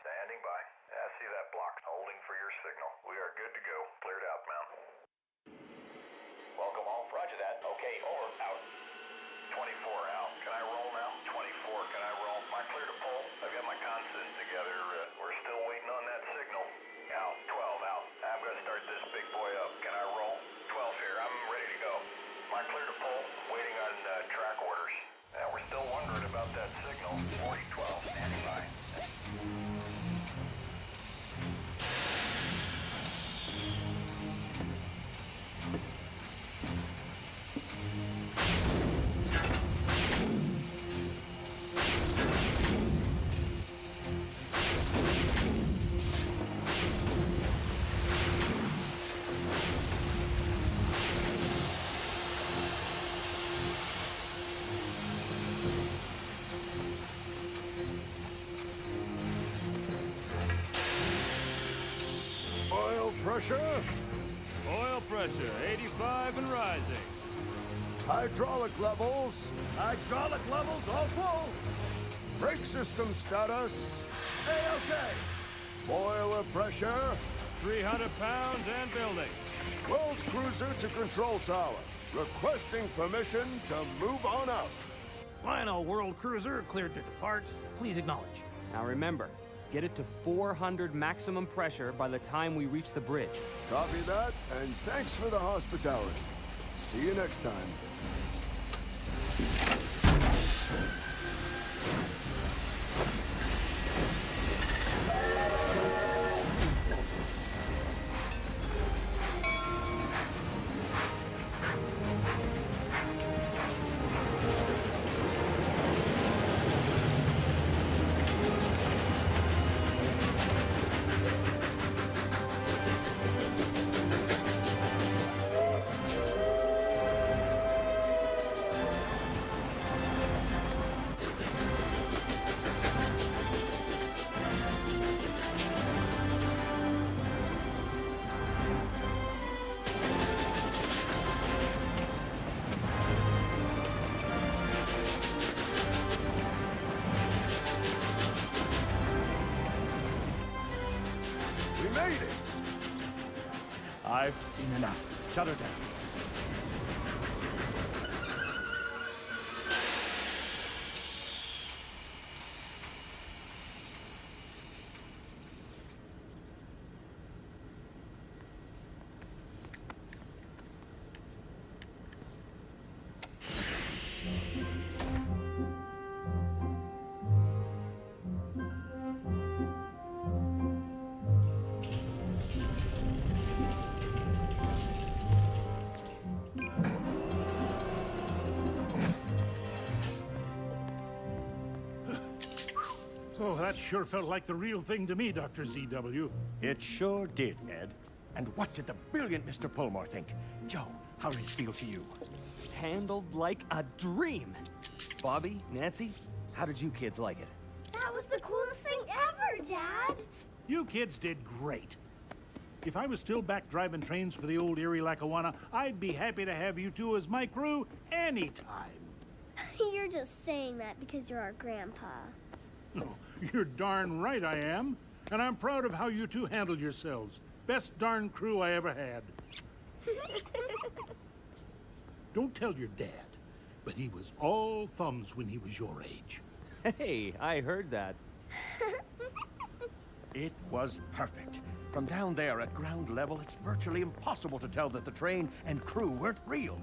Standing by. I see that block. Holding for your signal. We are good to go. Cleared out, Mountain. Welcome home. Roger that. Okay, over. Out. 24 out. Can I roll now? 24, can I roll? Am I clear to pull? I've got my consons together. We're still waiting on that signal. Out. 12 out. I'm going to start this big boy up. Can I roll? 12 here. I'm ready to go. Am I clear to pull? Waiting on track orders. We're still wondering about that signal. 40-12. Standing by. Oil pressure, 85 and rising. Hydraulic levels. Hydraulic levels all full. Brake system status. A-OK. Boiler pressure. 300 pounds and building. World cruiser to control tower. Requesting permission to move on up. Lionel World Cruiser cleared to depart. Please acknowledge. Now remember, get it to 400 maximum pressure by the time we reach the bridge. Copy that, and thanks for the hospitality. See you next time. I've seen enough. Shut her down. Oh, that sure felt like the real thing to me, Dr. ZW. It sure did, Ed. And what did the brilliant Mr. Pullmore think? Joe, how did it feel to you? Handled like a dream. Bobby, Nancy, how did you kids like it? That was the coolest thing ever, Dad! You kids did great. If I was still back driving trains for the old Erie Lackawanna, I'd be happy to have you two as my crew anytime. You're just saying that because you're our grandpa. Oh, you're darn right I am. And I'm proud of how you two handled yourselves. Best darn crew I ever had. Don't tell your dad, but he was all thumbs when he was your age. Hey, I heard that. It was perfect. From down there at ground level, it's virtually impossible to tell that the train and crew weren't real.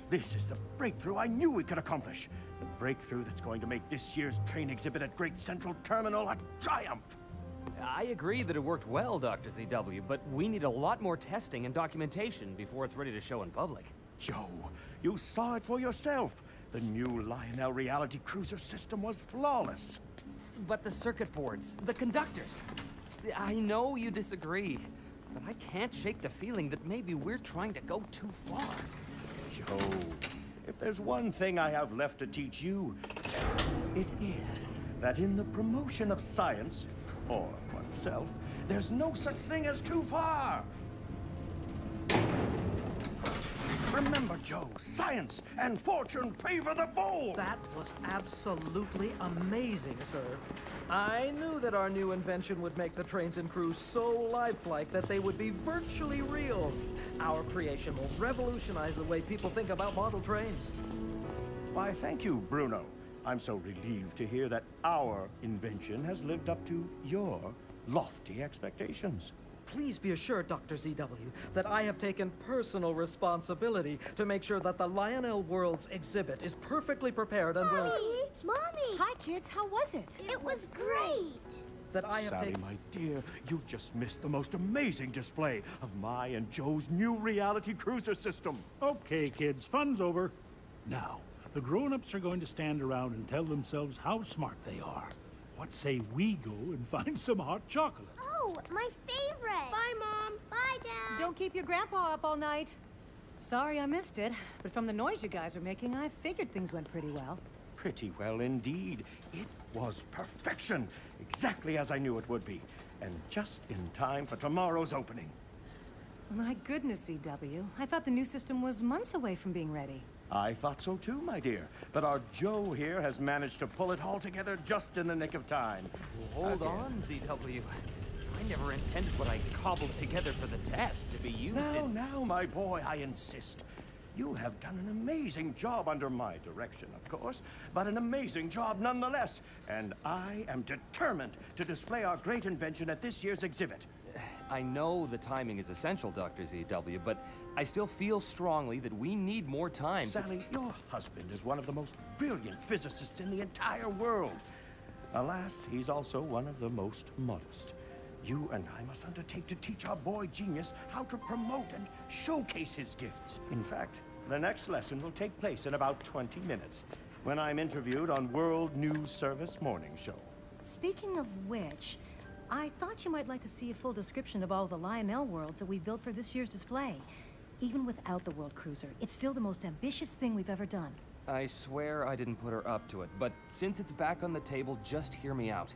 This is the breakthrough I knew we could accomplish. The breakthrough that's going to make this year's train exhibit at Great Central Terminal a triumph. I agree that it worked well, Dr. ZW, but we need a lot more testing and documentation before it's ready to show in public. Joe, you saw it for yourself. The new Lionel reality cruiser system was flawless. But the circuit boards, the conductors. I know you disagree, but I can't shake the feeling that maybe we're trying to go too far. Joe, if there's one thing I have left to teach you, it is that in the promotion of science, or oneself, there's no such thing as too far. Remember, Joe, science and fortune favor the bold! That was absolutely amazing, sir. I knew that our new invention would make the trains and crews so lifelike that they would be virtually real. Our creation will revolutionize the way people think about model trains. Why, thank you, Bruno. I'm so relieved to hear that our invention has lived up to your lofty expectations. Please be assured, Dr. ZW, that I have taken personal responsibility to make sure that the Lionel World's exhibit is perfectly prepared and will... Mommy! Hi, kids. How was it? It was great! That I have Sally, taken... my dear, you just missed the most amazing display of my and Joe's new reality cruiser system. Okay, kids, fun's over. Now, the grown-ups are going to stand around and tell themselves how smart they are. What say we go and find some hot chocolate? Oh, my favorite! Bye, Mom! Bye, Dad! Don't keep your grandpa up all night. Sorry I missed it, but from the noise you guys were making, I figured things went pretty well. Pretty well indeed. It was perfection, exactly as I knew it would be, and just in time for tomorrow's opening. My goodness, CW. I thought the new system was months away from being ready. I thought so too, my dear, but our Joe here has managed to pull it all together just in the nick of time. Hold on, ZW. I never intended what I cobbled together for the test to be used in... Now, my boy, I insist. You have done an amazing job under my direction, of course, but an amazing job nonetheless. And I am determined to display our great invention at this year's exhibit. I know the timing is essential, Dr. ZW, but I still feel strongly that we need more time. Sally, your husband is one of the most brilliant physicists in the entire world. Alas, he's also one of the most modest. You and I must undertake to teach our boy genius how to promote and showcase his gifts. In fact, the next lesson will take place in about 20 minutes, when I'm interviewed on World News Service Morning Show. Speaking of which, I thought you might like to see a full description of all the Lionel worlds that we've built for this year's display. Even without the World Cruiser, it's still the most ambitious thing we've ever done. I swear I didn't put her up to it, but since it's back on the table, just hear me out.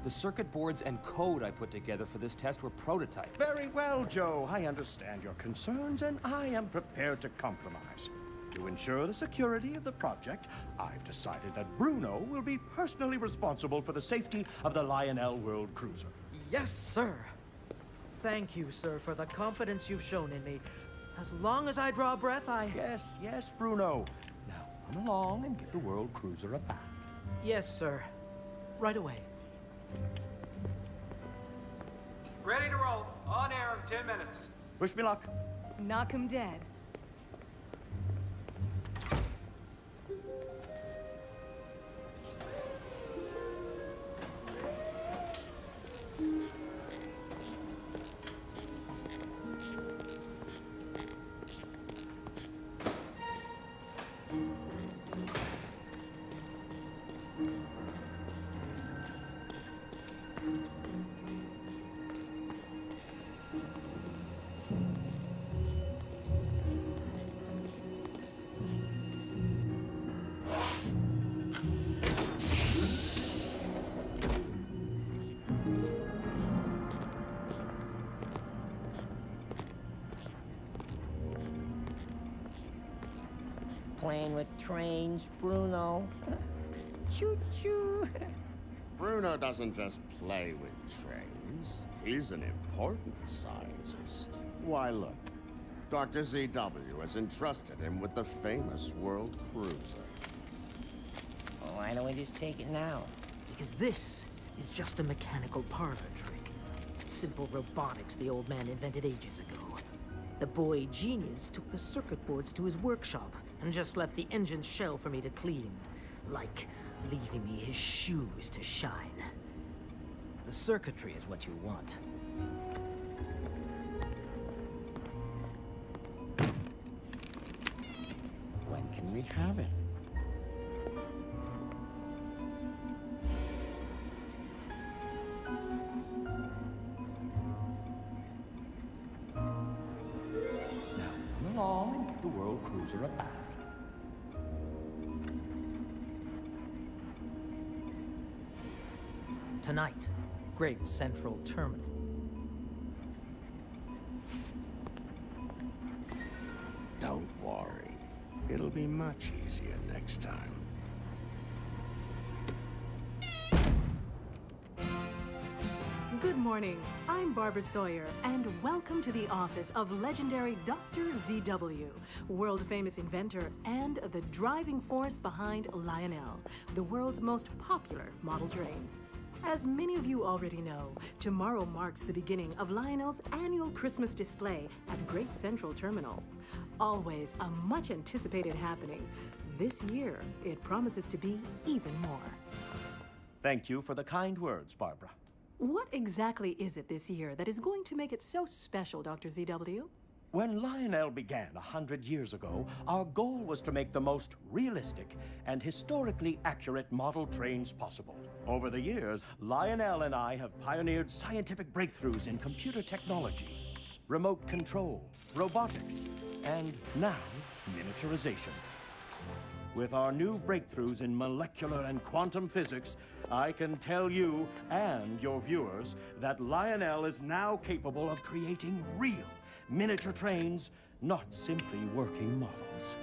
The circuit boards and code I put together for this test were prototype. Very well, Joe. I understand your concerns, and I am prepared to compromise. To ensure the security of the project, I've decided that Bruno will be personally responsible for the safety of the Lionel World Cruiser. Yes, sir. Thank you, sir, for the confidence you've shown in me. As long as I draw breath, Yes, Bruno. Now, run along and give the World Cruiser a bath. Yes, sir. Right away. Ready to roll. On air in 10 minutes. Wish me luck. Knock 'em dead. Playing with trains, Bruno. Choo-choo. Bruno doesn't just play with trains. He's an important scientist. Why, look. Dr. ZW has entrusted him with the famous World Cruiser. Why don't we just take it now? Because this is just a mechanical parlor trick. Simple robotics the old man invented ages ago. The boy genius took the circuit boards to his workshop and just left the engine's shell for me to clean. Like leaving me his shoes to shine. The circuitry is what you want. When can we have it? Now, run along and give the World Cruiser a bath. Tonight, Great Central Terminal. Don't worry. It'll be much easier next time. Good morning. I'm Barbara Sawyer, and welcome to the office of legendary Dr. ZW, world-famous inventor and the driving force behind Lionel, the world's most popular model trains. As many of you already know, tomorrow marks the beginning of Lionel's annual Christmas display at Great Central Terminal. Always a much-anticipated happening. This year, it promises to be even more. Thank you for the kind words, Barbara. What exactly is it this year that is going to make it so special, Dr. ZW? When Lionel began 100 years ago, our goal was to make the most realistic and historically accurate model trains possible. Over the years, Lionel and I have pioneered scientific breakthroughs in computer technology, remote control, robotics, and now miniaturization. With our new breakthroughs in molecular and quantum physics, I can tell you and your viewers that Lionel is now capable of creating real miniature trains, not simply working models.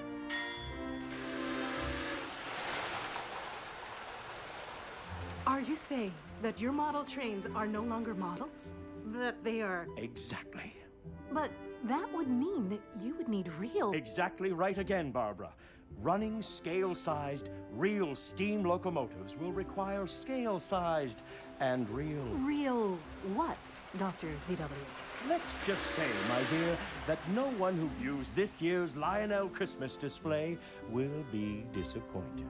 Are you saying that your model trains are no longer models? That they are... Exactly. But that would mean that you would need real... Exactly right again, Barbara. Running scale-sized, real steam locomotives will require scale-sized and real... Real what, Dr. ZW? Let's just say, my dear, that no one who views this year's Lionel Christmas display will be disappointed.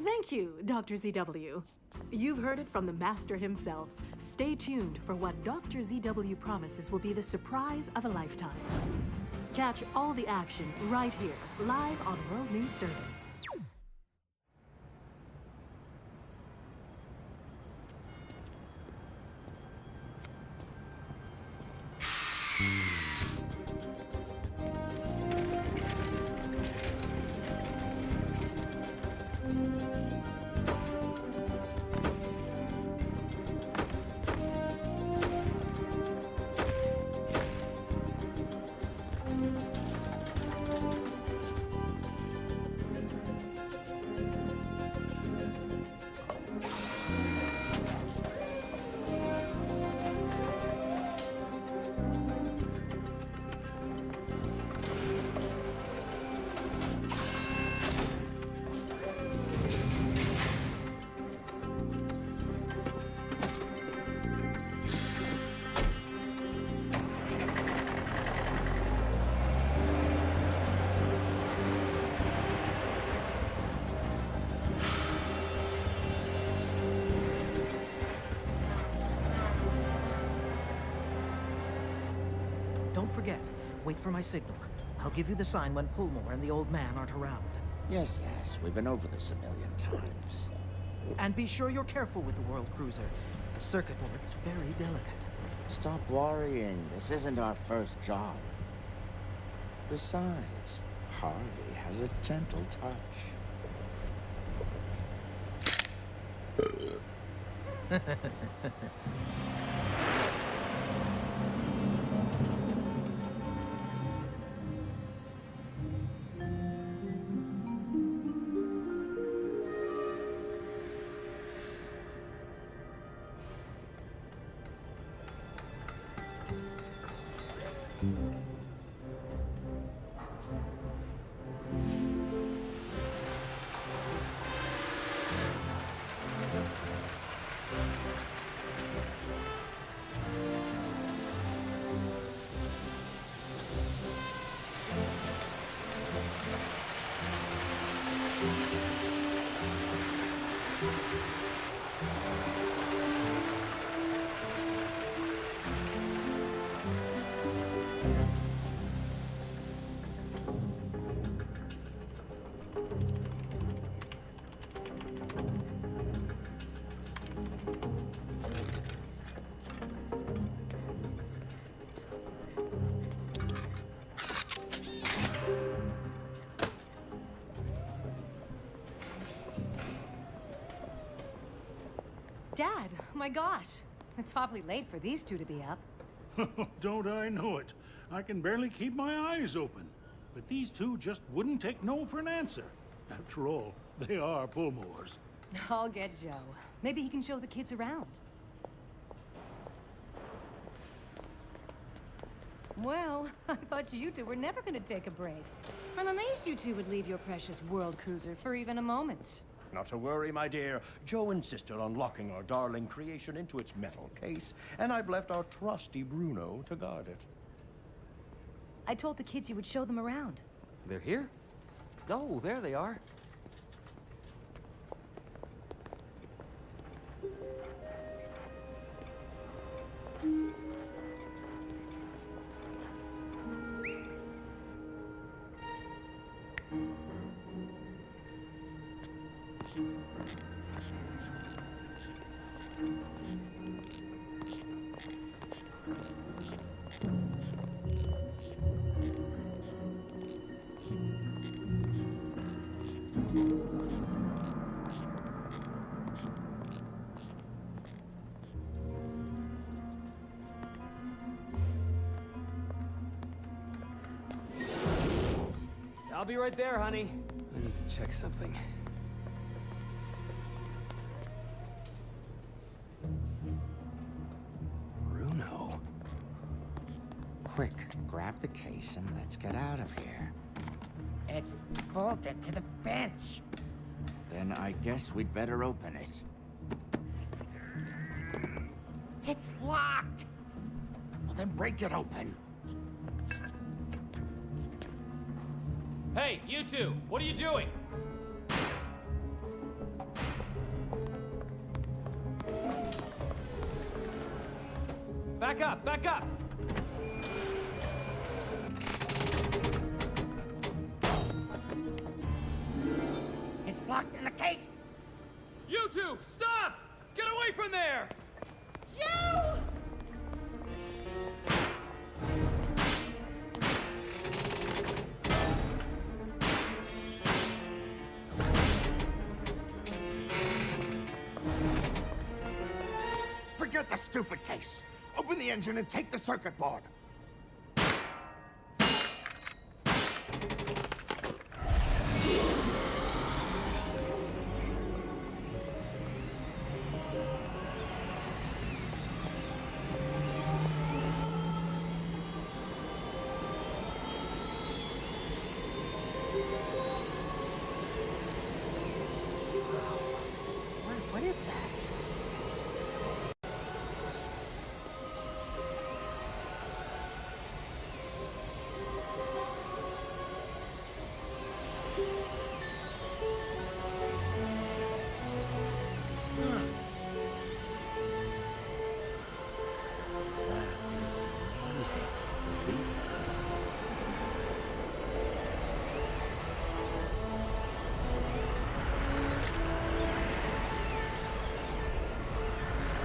Thank you, Dr. ZW. You've heard it from the master himself. Stay tuned for what Dr. ZW promises will be the surprise of a lifetime. Catch all the action right here, live on World News Service. Don't forget, wait for my signal. I'll give you the sign when Pullmore and the old man aren't around. Yes, we've been over this a million times. And be sure you're careful with the World Cruiser. The circuit board is very delicate. Stop worrying. This isn't our first job. Besides, Harvey has a gentle touch. Dad, my gosh. It's awfully late for these two to be up. Don't I know it? I can barely keep my eyes open. but these two just wouldn't take no for an answer. After all, they are pulmores. I'll get Joe. Maybe he can show the kids around. Well, I thought you two were never gonna take a break. I'm amazed you two would leave your precious world cruiser for even a moment. Not to worry, my dear. Joe insisted on locking our darling creation into its metal case, and I've left our trusty Bruno to guard it. I told the kids you would show them around. They're here? Oh, there they are. I'll be right there, honey. I need to check something. Bruno. Quick, grab the case and let's get out of here. It's bolted to the bench. Then I guess we'd better open it. It's locked! Well, then break it open. Hey, you two! What are you doing? Back up! Back up! It's locked in the case! You two! Stop! Get away from there! Joe! Forget the stupid case. Open the engine and take the circuit board. What is that?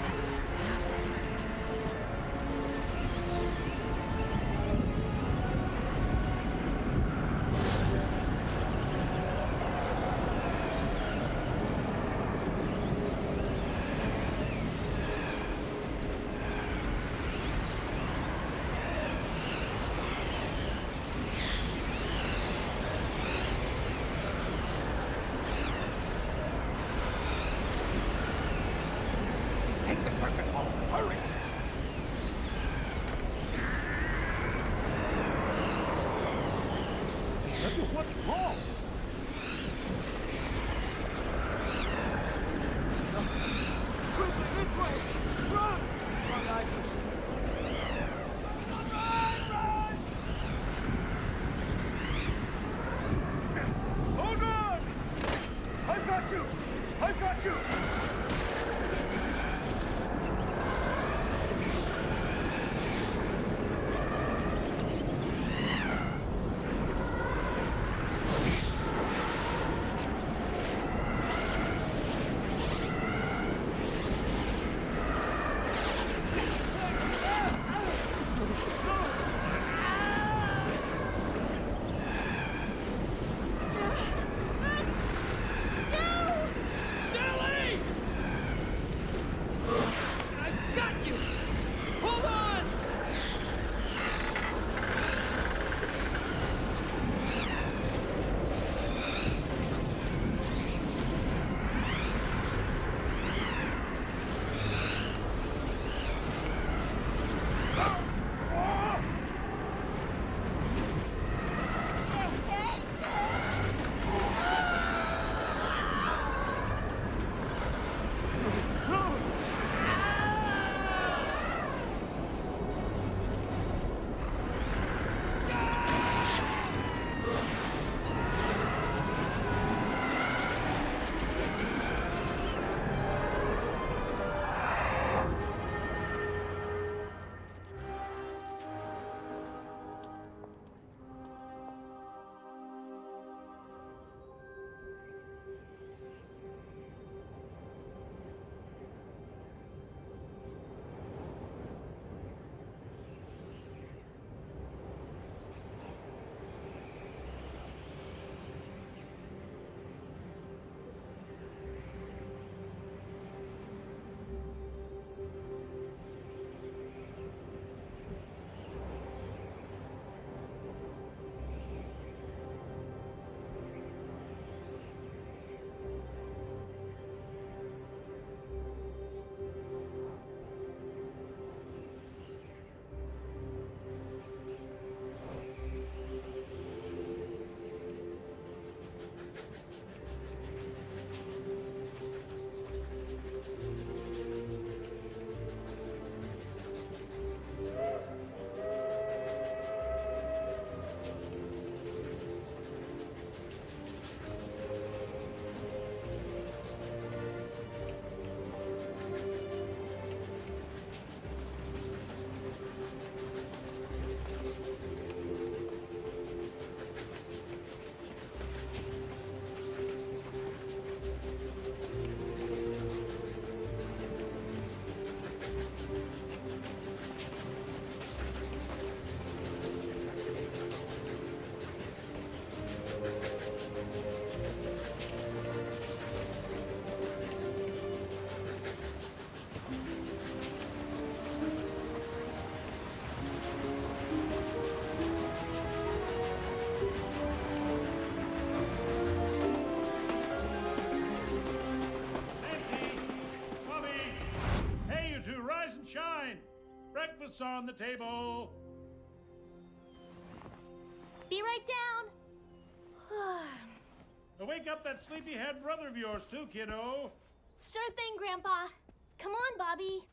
That's fantastic. Take the circuit board. Hurry! What's wrong? Quickly, this way! Run! Come on, guys. Hold on! I've got you! I've got you! Breakfast's on the table. Be right down. Now wake up that sleepyhead brother of yours too, kiddo. Sure thing, Grandpa. Come on, Bobby.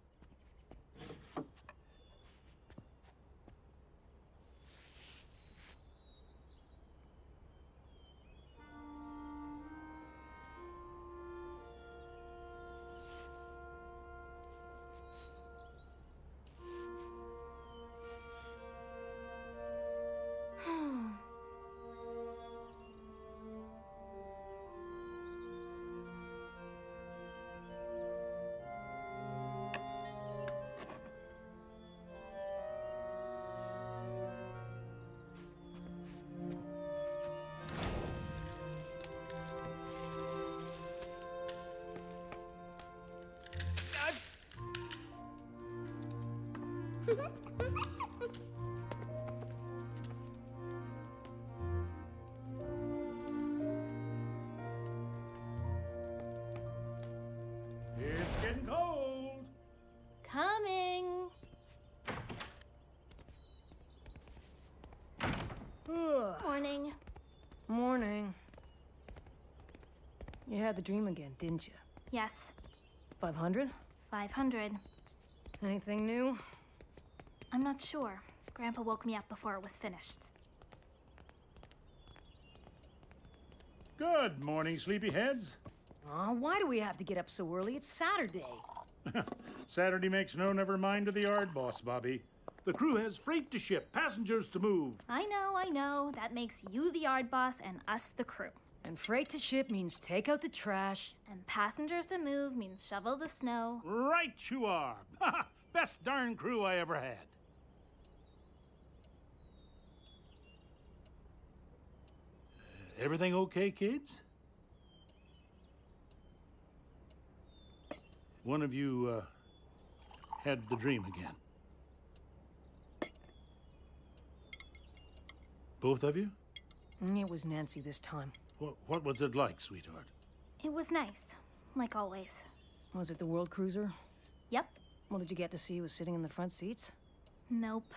It's getting cold. Coming. Morning. Morning. You had the dream again, didn't you? Yes, 500? 500. Anything new? I'm not sure. Grandpa woke me up before it was finished. Good morning, sleepyheads. Aw, why do we have to get up so early? It's Saturday. Saturday makes no never mind to the yard boss, Bobby. The crew has freight to ship, passengers to move. I know. That makes you the yard boss and us the crew. And freight to ship means take out the trash. And passengers to move means shovel the snow. Right you are. Best darn crew I ever had. Everything okay, kids? One of you, had the dream again. Both of you? It was Nancy this time. What was it like, sweetheart? It was nice, like always. Was it the World Cruiser? Yep. Well, did you get to see who was sitting in the front seats? Nope.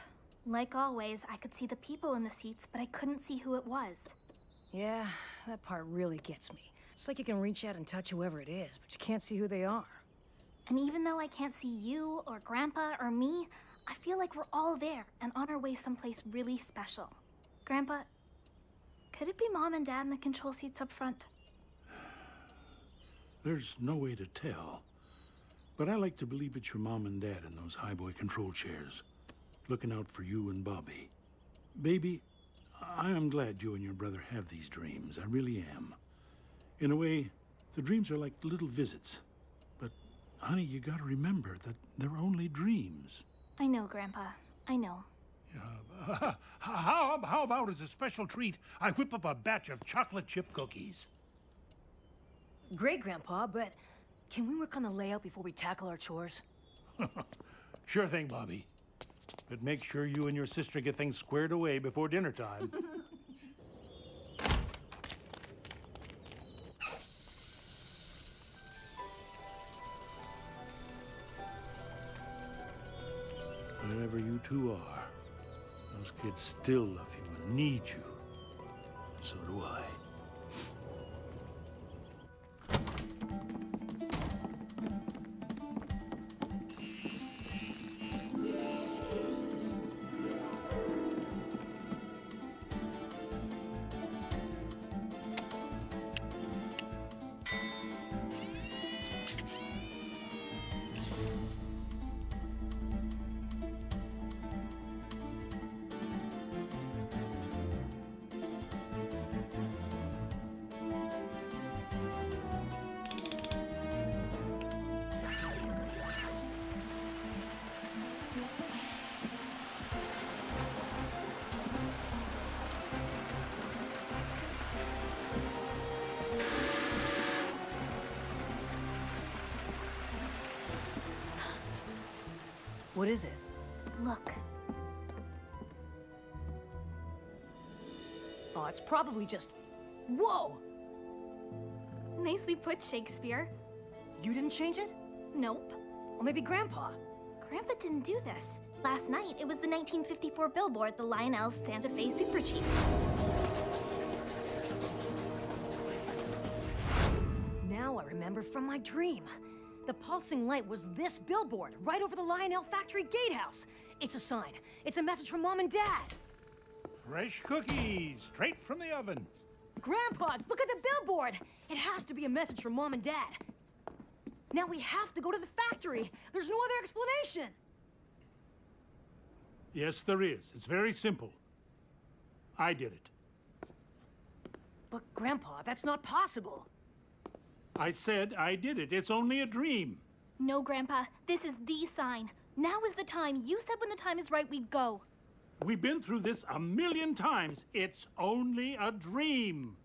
Like always, I could see the people in the seats, but I couldn't see who it was. Yeah, that part really gets me. It's like you can reach out and touch whoever it is, but you can't see who they are. And even though I can't see you, or Grandpa, or me, I feel like we're all there and on our way someplace really special. Grandpa, could it be Mom and Dad in the control seats up front? There's no way to tell. But I like to believe it's your mom and dad in those highboy control chairs, looking out for you and Bobby. Baby, I am glad you and your brother have these dreams. I really am. In a way, the dreams are like little visits. But, honey, you gotta remember that they're only dreams. I know, Grandpa. I know. How about as a special treat, I whip up a batch of chocolate chip cookies? Great, Grandpa, but can we work on the layout before we tackle our chores? Sure thing, Bobby. But make sure you and your sister get things squared away before dinner time. Wherever you two are, those kids still love you and need you. And so do I. What is it? Look. Oh, it's probably just... Whoa! Nicely put, Shakespeare. You didn't change it? Nope. Or maybe Grandpa? Grandpa didn't do this. Last night, it was the 1954 billboard, the Lionel's Santa Fe Super Chief. Now I remember from my dream. The pulsing light was this billboard, right over the Lionel factory gatehouse. It's a sign. It's a message from Mom and Dad. Fresh cookies, straight from the oven. Grandpa, look at the billboard! It has to be a message from Mom and Dad. Now we have to go to the factory. There's no other explanation. Yes, there is. It's very simple. I did it. But Grandpa, that's not possible. I said I did it. It's only a dream. No, Grandpa. This is the sign. Now is the time. You said when the time is right, we'd go. We've been through this 1,000,000 times. It's only a dream.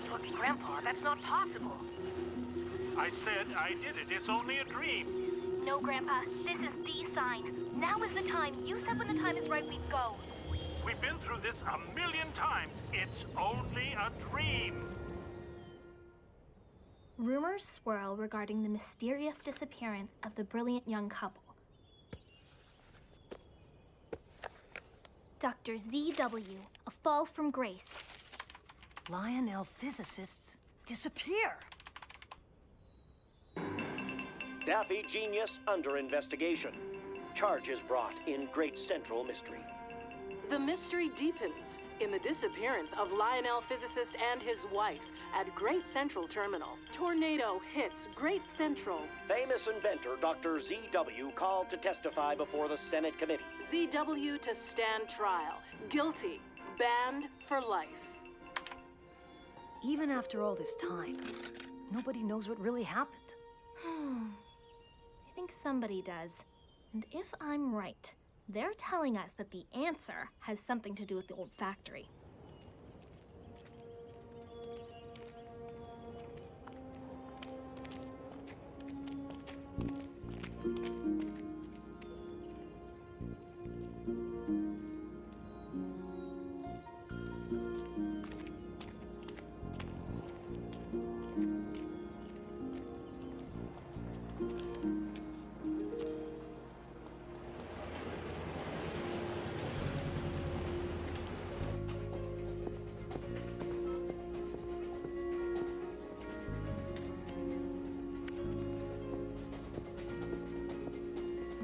But Grandpa, that's not possible. I said I did it. It's only a dream. No, Grandpa. This is the sign. Now is the time. You said when the time is right, we'd go. We've been through this 1,000,000 times. It's only a dream. Rumors swirl regarding the mysterious disappearance of the brilliant young couple. Dr. ZW, a fall from grace. Lionel physicists disappear. Daffy Genius under investigation. Charges brought in Great Central Mystery. The mystery deepens in the disappearance of Lionel physicist and his wife at Great Central Terminal. Tornado hits Great Central. Famous inventor Dr. ZW called to testify before the Senate committee. ZW to stand trial. Guilty. Banned for life. Even after all this time, nobody knows what really happened. I think somebody does. And if I'm right, they're telling us that the answer has something to do with the old factory.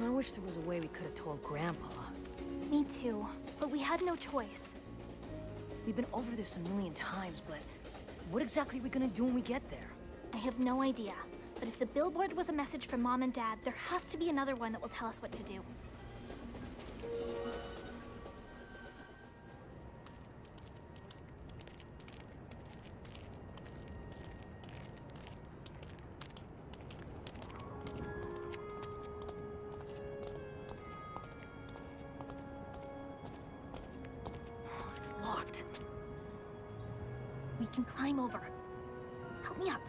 I wish there was a way we could have told Grandpa. Me too, but we had no choice. We've been over this 1,000,000 times, but what exactly are we gonna do when we get there? I have no idea, but if the billboard was a message from Mom and Dad, there has to be another one that will tell us what to do. It's locked. We can climb over. Help me up.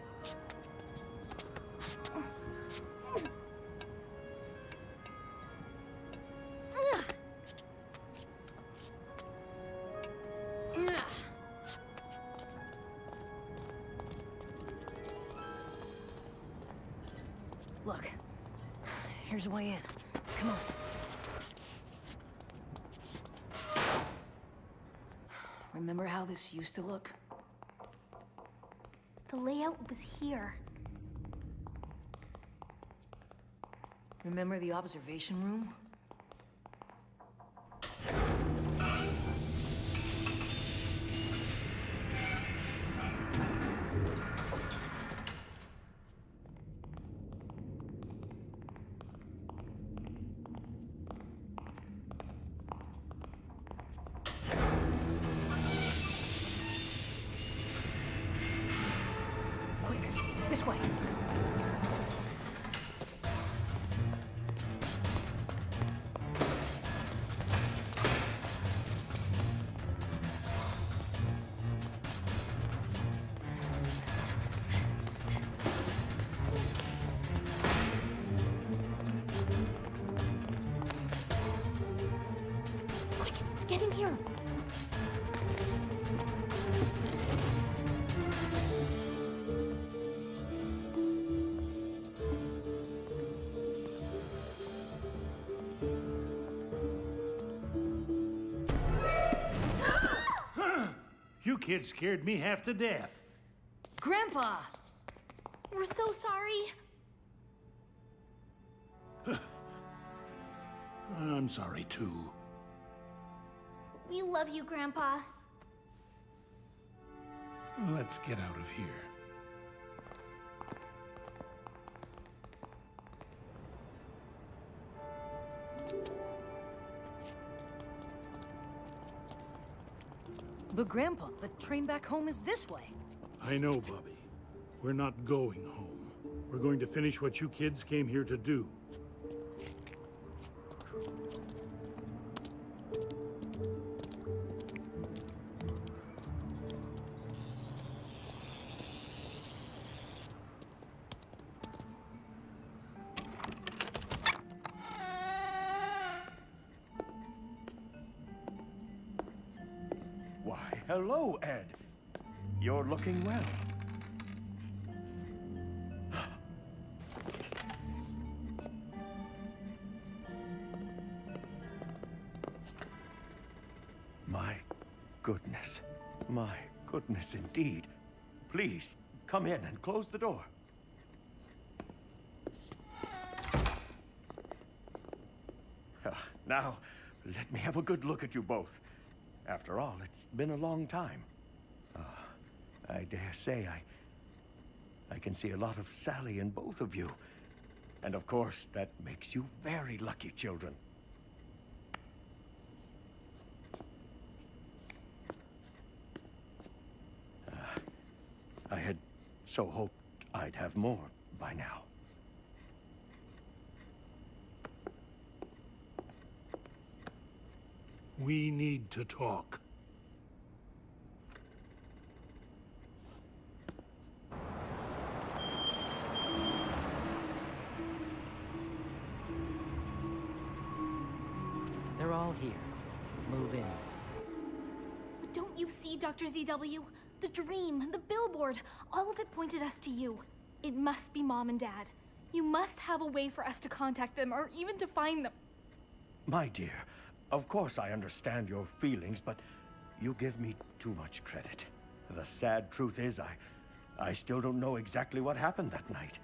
Look, here's a way in. Come on. Remember how this used to look? The layout was here. Remember the observation room? This way. Quick, get in here. kids scared me half to death. Grandpa! We're so sorry. I'm sorry, too. We love you, Grandpa. Let's get out of here. But Grandpa, the train back home is this way. I know, Bobby. We're not going home. We're going to finish what you kids came here to do. Why, hello, Ed. You're looking well. My goodness. My goodness indeed. Please, come in and close the door. Now, let me have a good look at you both. After all, it's been a long time. I dare say I can see a lot of Sally in both of you. And of course, that makes you very lucky children. I had so hoped I'd have more by now. We need to talk. They're all here. Move in. But don't you see, Dr. ZW? The dream, the billboard, all of it pointed us to you. It must be Mom and Dad. You must have a way for us to contact them, or even to find them. My dear, of course I understand your feelings, but you give me too much credit. The sad truth is, I still don't know exactly what happened that night.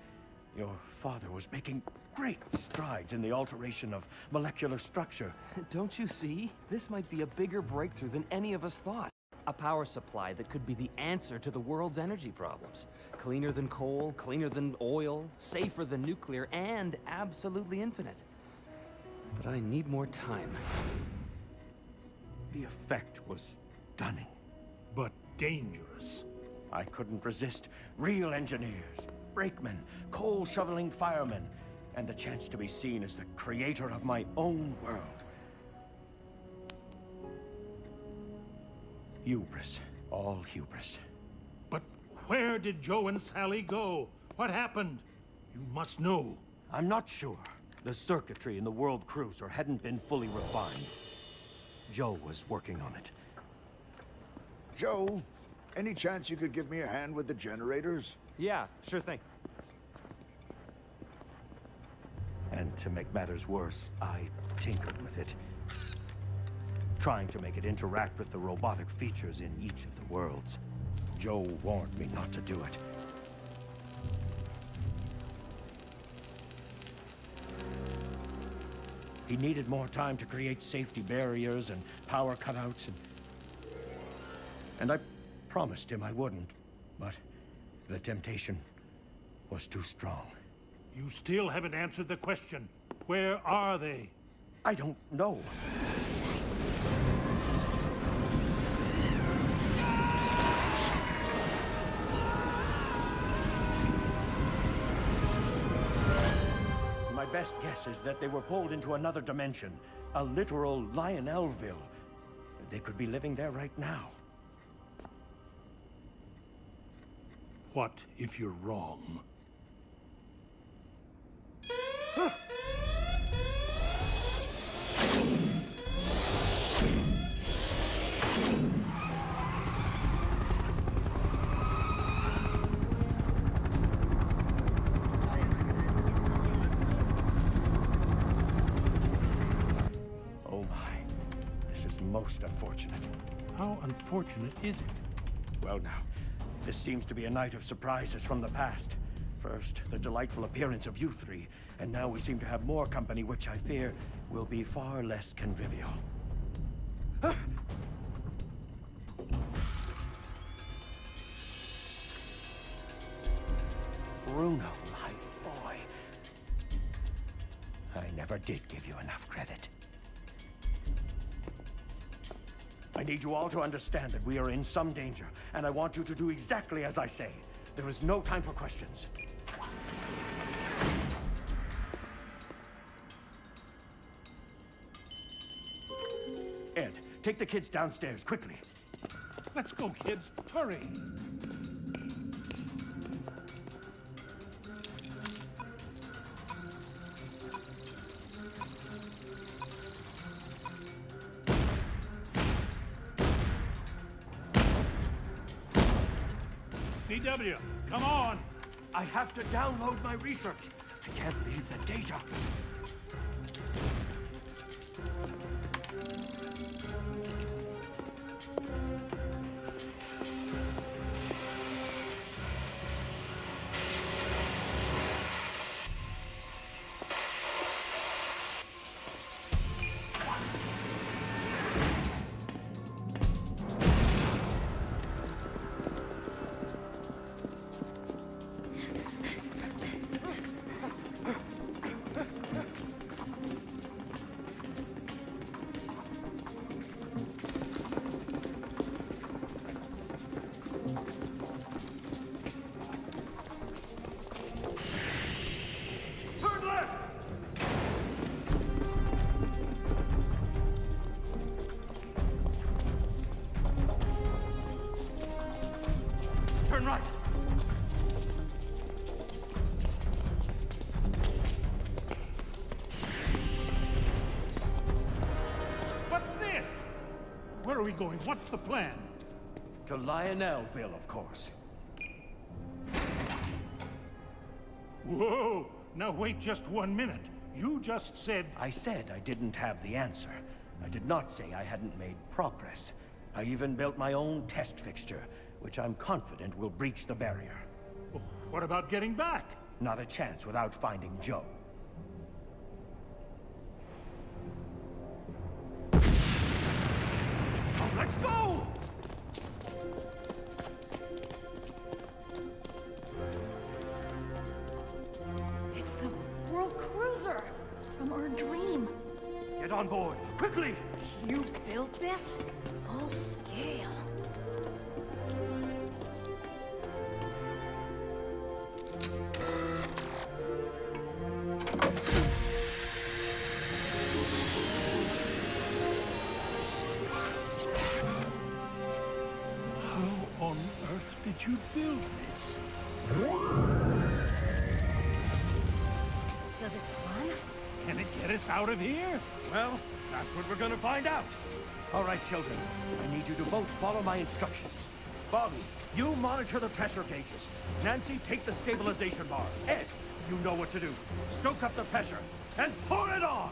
Your father was making great strides in the alteration of molecular structure. Don't you see? This might be a bigger breakthrough than any of us thought. A power supply that could be the answer to the world's energy problems. Cleaner than coal, cleaner than oil, safer than nuclear, and absolutely infinite. But I need more time. The effect was stunning. But dangerous. I couldn't resist real engineers, brakemen, coal-shoveling firemen, and the chance to be seen as the creator of my own world. Hubris. All hubris. But where did Joe and Sally go? What happened? You must know. I'm not sure. The circuitry in the World Cruiser hadn't been fully refined. Joe was working on it. Joe, any chance you could give me a hand with the generators? Yeah, sure thing. And to make matters worse, I tinkered with it, trying to make it interact with the robotic features in each of the worlds. Joe warned me not to do it. He needed more time to create safety barriers and power cutouts, and I promised him I wouldn't, but the temptation was too strong. You still haven't answered the question. Where are they? I don't know. My best guess is that they were pulled into another dimension, a literal Lionelville. They could be living there right now. What if you're wrong? Oh my, this is most unfortunate. How unfortunate is it? Well now, this seems to be a night of surprises from the past. First, the delightful appearance of you three, and now we seem to have more company, which I fear will be far less convivial. Bruno, my boy. I never did give you enough credit. I need you all to understand that we are in some danger, and I want you to do exactly as I say. There is no time for questions. Ed, take the kids downstairs, quickly. Let's go, kids. Hurry. CW, come on! I have to download my research. I can't leave the data. Turn right! What's this? Where are we going? What's the plan? To Lionelville, of course. Whoa! Now wait just 1 minute. You just said... I said I didn't have the answer. I did not say I hadn't made progress. I even built my own test fixture, which I'm confident will breach the barrier. What about getting back? Not a chance without finding Joe. Let's go! Let's go! It's the World Cruiser! From our dream. Get on board, quickly! You built this? Full scale. How on earth did you build this? Does it run? Can it get us out of here? Well, that's what we're gonna find out. All right, children. I need you to both follow my instructions. Bobby, you monitor the pressure gauges. Nancy, take the stabilization bar. Ed, you know what to do. Stoke up the pressure and pour it on!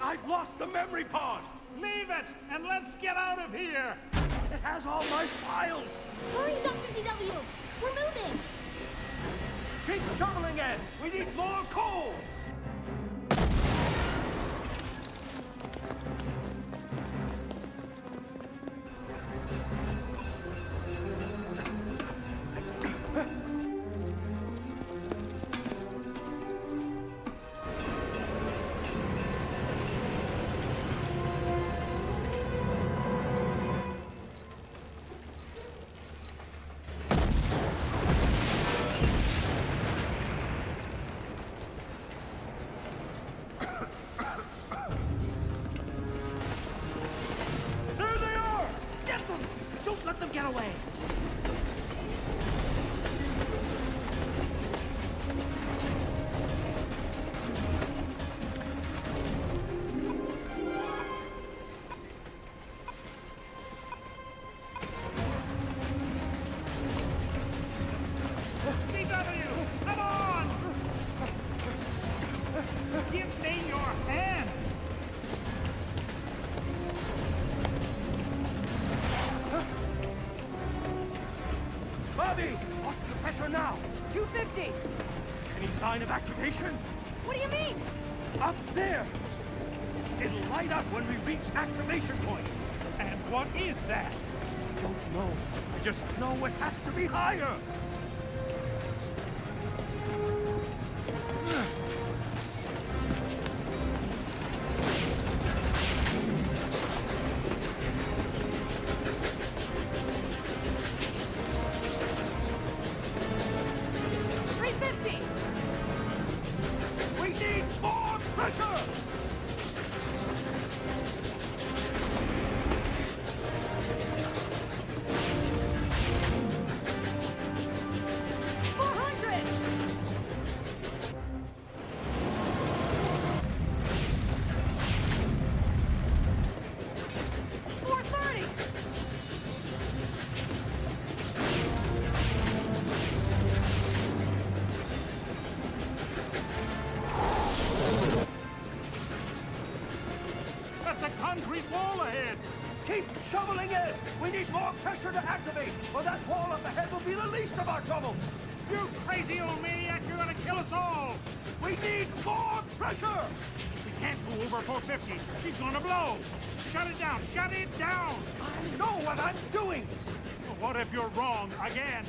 I've lost the memory pod! Leave it, and let's get out of here! It has all my files! Hurry, Dr. CW! We're moving! Keep shoveling, Ed! We need more coal! get away! CW, come on! Give me your hand! Bobby! What's the pressure now? 250! Any sign of activation? What do you mean? Up there! It'll light up when we reach activation point. And what is that? I don't know. I just know it has to be higher! We need more pressure! That's a concrete wall ahead! Keep shoveling it! We need more pressure to activate, or that wall up ahead will be the least of our troubles! You crazy old maniac, you're gonna kill us all! We need more pressure! We can't go over 450. She's gonna blow! Shut it down! Shut it down! I know what I'm doing! What if you're wrong again?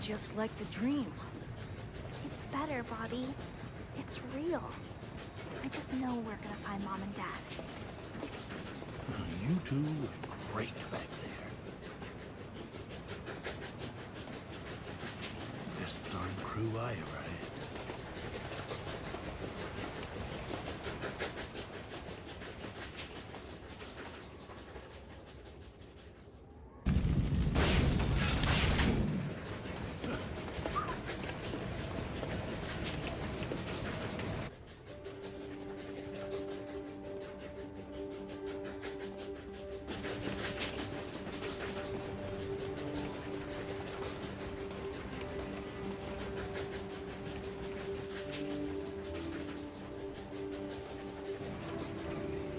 just like the dream. It's better, Bobby. It's real. I just know we're gonna find Mom and Dad. You two are great back there. Best darn crew I ever had.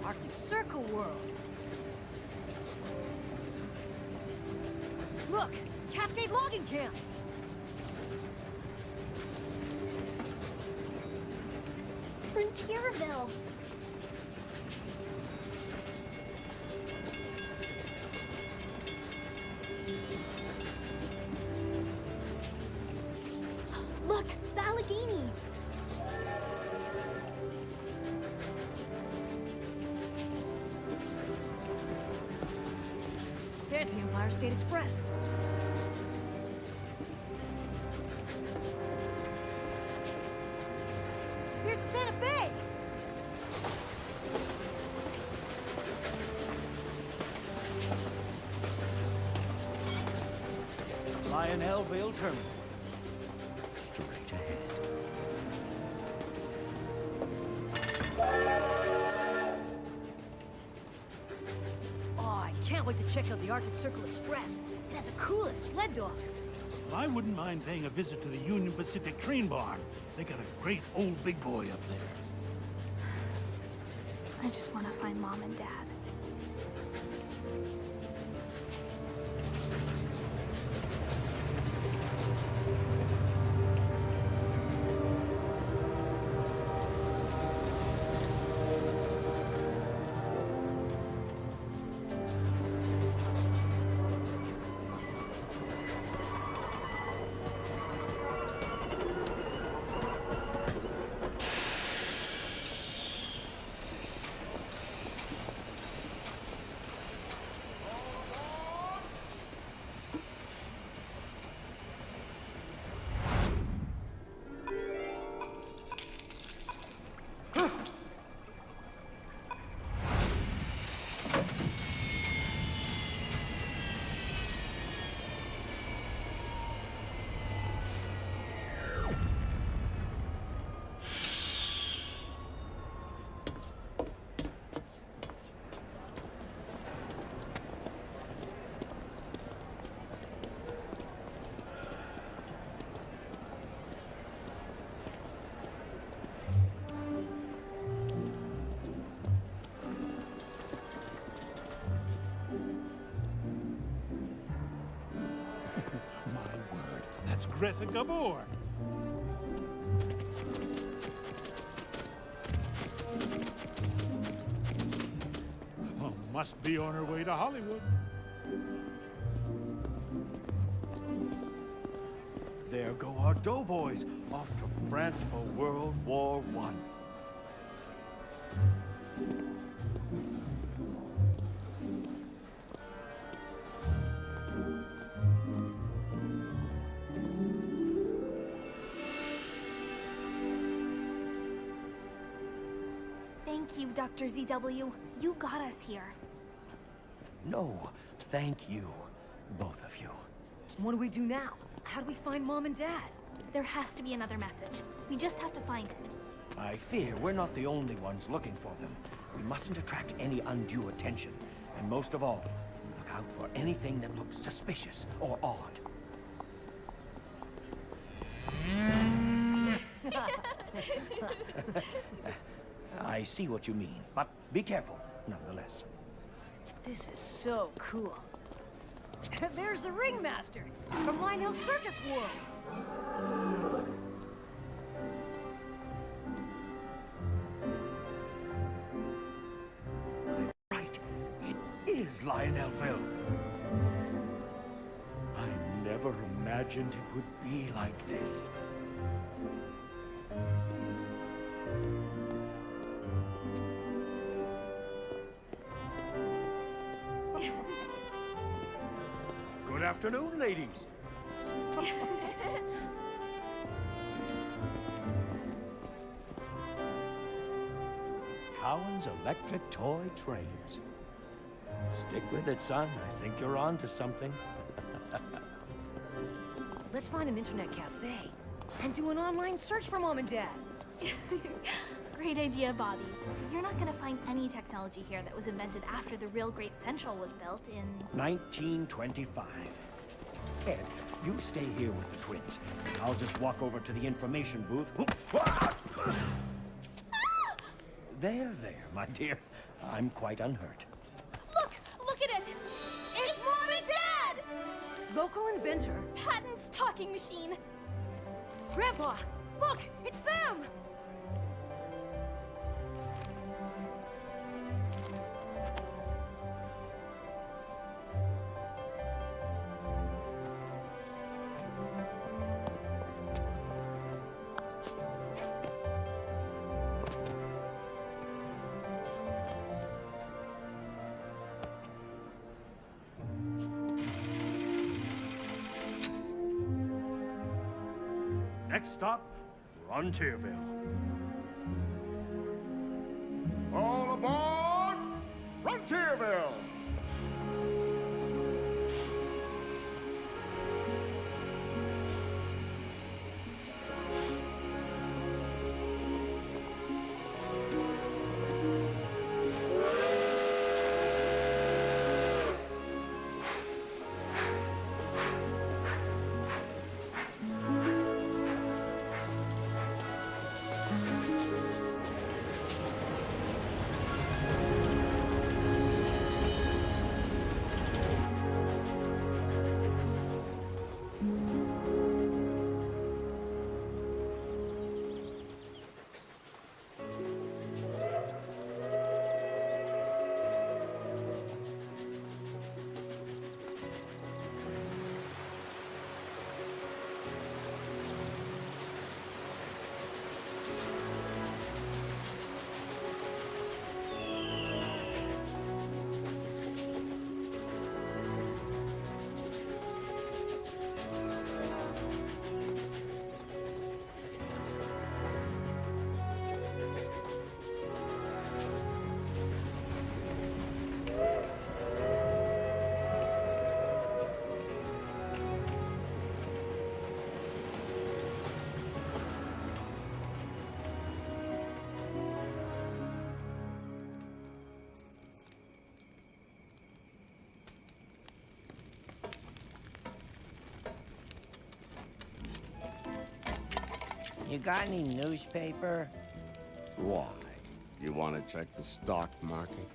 Arctic Circle world. Look! Cascade Logging Camp! Frontierville. Look, the Allegheny. There's the Empire State Express. There's the Santa Fe! Lionelville Terminal. Straight ahead. Oh, I can't wait to check out the Arctic Circle Express. It has the coolest sled dogs. Well, I wouldn't mind paying a visit to the Union Pacific train barn. They got a great old big boy up there. I just want to find Mom and Dad. That's Greta Gabor. Oh, must be on her way to Hollywood. There go our doughboys, off to France for World War I. Thank you, Dr. ZW. You got us here. No, thank you, both of you. What do we do now? How do we find Mom and Dad? There has to be another message. We just have to find it. I fear we're not the only ones looking for them. We mustn't attract any undue attention. And most of all, look out for anything that looks suspicious or odd. I see what you mean, but be careful, nonetheless. This is so cool. There's the Ringmaster from Lionel Circus World. Right, it is Lionelville. I never never imagined it would be like this. Good afternoon, ladies. Cowan's Electric Toy Trains. Stick with it, son. I think you're on to something. Let's find an internet cafe and do an online search for Mom and Dad. Great idea, Bobby. You're not gonna find any technology here that was invented after the real Great Central was built in... 1925. Ed, you stay here with the twins. I'll just walk over to the information booth. There, my dear. I'm quite unhurt. Look at it! It's Mom and Dad! Local inventor. Patton's talking machine. Grandpa, look, it's them! Next stop, Frontierville. All aboard Frontierville! You got any newspaper? Why? You want to check the stock market?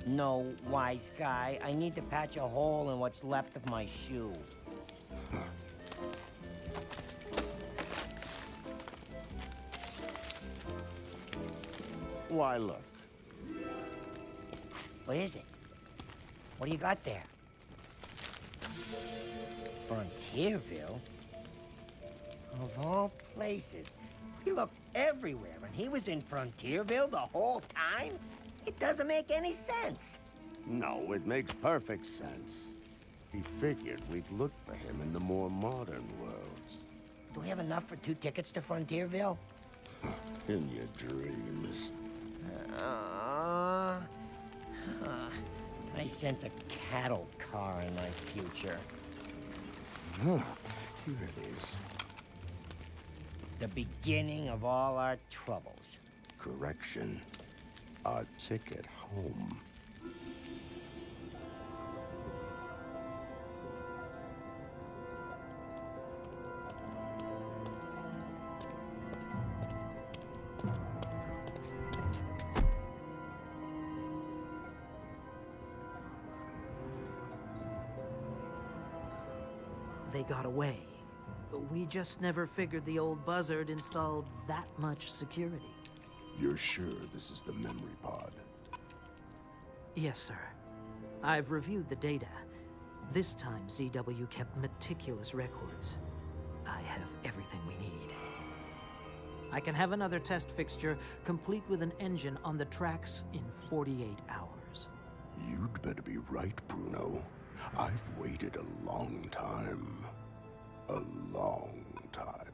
No, wise guy. I need to patch a hole in what's left of my shoe. Why, look. What is it? What do you got there? Frontierville? Of all places. We looked everywhere, and he was in Frontierville the whole time? It doesn't make any sense. No, it makes perfect sense. He figured we'd look for him in the more modern worlds. Do we have enough for 2 tickets to Frontierville? In your dreams. I sense a cattle car in my future. Huh. Here it is. The beginning of all our troubles. Correction. Our ticket home. They got away. We just never figured the old buzzard installed that much security. You're sure this is the memory pod? Yes, sir. I've reviewed the data. This time, ZW kept meticulous records. I have everything we need. I can have another test fixture, complete with an engine on the tracks in 48 hours. You'd better be right, Bruno. I've waited a long time. A long time.